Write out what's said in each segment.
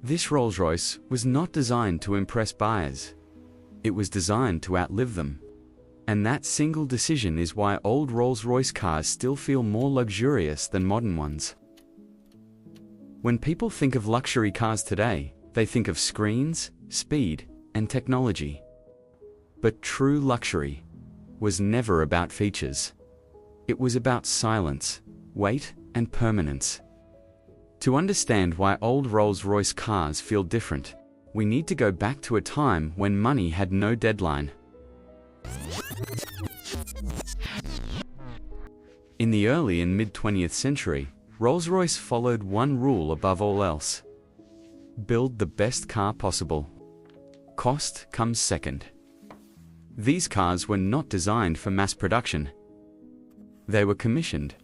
This Rolls-Royce was not designed to impress buyers. It was designed to outlive them. And that single decision is why old Rolls-Royce cars still feel more luxurious than modern ones. When people think of luxury cars today, they think of screens, speed, and technology. But true luxury was never about features. It was about silence, weight, and permanence. To understand why old Rolls-Royce cars feel different, we need to go back to a time when money had no deadline. In the early and mid-20th century, Rolls-Royce followed one rule above all else: build the best car possible. Cost comes second. These cars were not designed for mass production. They were commissioned.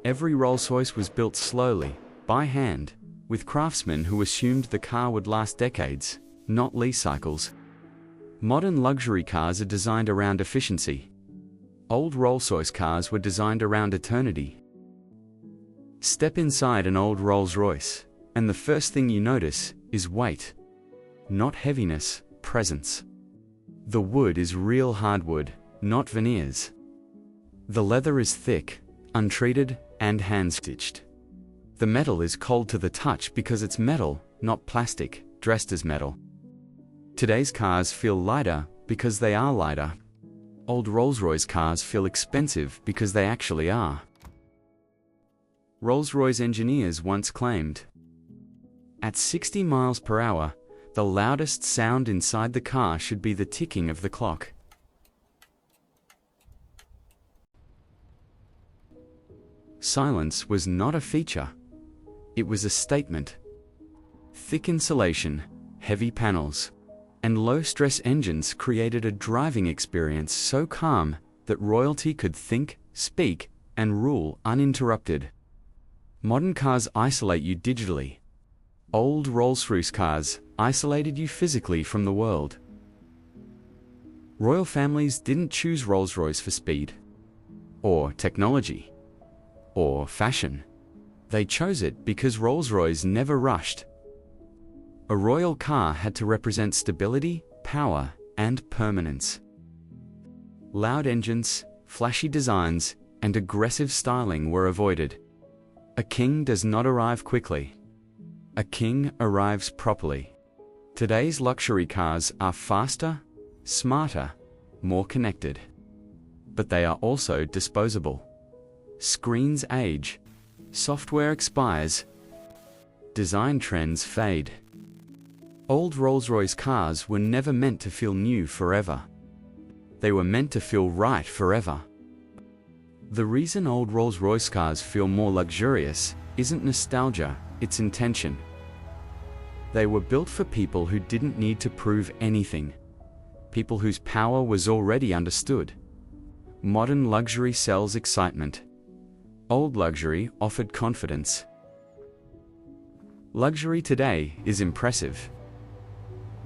Every Rolls-Royce was built slowly, by hand, with craftsmen who assumed the car would last decades, not lease cycles. Modern luxury cars are designed around efficiency. Old Rolls-Royce cars were designed around eternity. Step inside an old Rolls-Royce, and the first thing you notice is weight. Not heaviness, presence. The wood is real hardwood, not veneers. The leather is thick, untreated, and hand-stitched. The metal is cold to the touch because it's metal, not plastic, dressed as metal. Today's cars feel lighter because they are lighter. Old Rolls-Royce cars feel expensive because they actually are. Rolls-Royce engineers once claimed, "At 60 miles per hour, the loudest sound inside the car should be the ticking of the clock." Silence was not a feature. It was a statement. Thick insulation, heavy panels, and low-stress engines created a driving experience so calm that royalty could think, speak, and rule uninterrupted. Modern cars isolate you digitally. Old Rolls-Royce cars isolated you physically from the world. Royal families didn't choose Rolls-Royce for speed, or technology, or fashion. They chose it because Rolls-Royce never rushed. A royal car had to represent stability, power, and permanence. Loud engines, flashy designs, and aggressive styling were avoided. A king does not arrive quickly. A king arrives properly. Today's luxury cars are faster, smarter, more connected. But they are also disposable. Screens age. Software expires. Design trends fade. Old Rolls-Royce cars were never meant to feel new forever. They were meant to feel right forever. The reason old Rolls-Royce cars feel more luxurious isn't nostalgia, it's intention. They were built for people who didn't need to prove anything. People whose power was already understood. Modern luxury sells excitement. Old luxury offered confidence. Luxury today is impressive.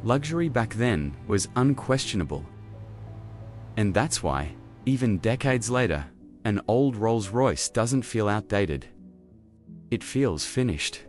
Luxury back then was unquestionable. And that's why, even decades later, an old Rolls-Royce doesn't feel outdated. It feels finished.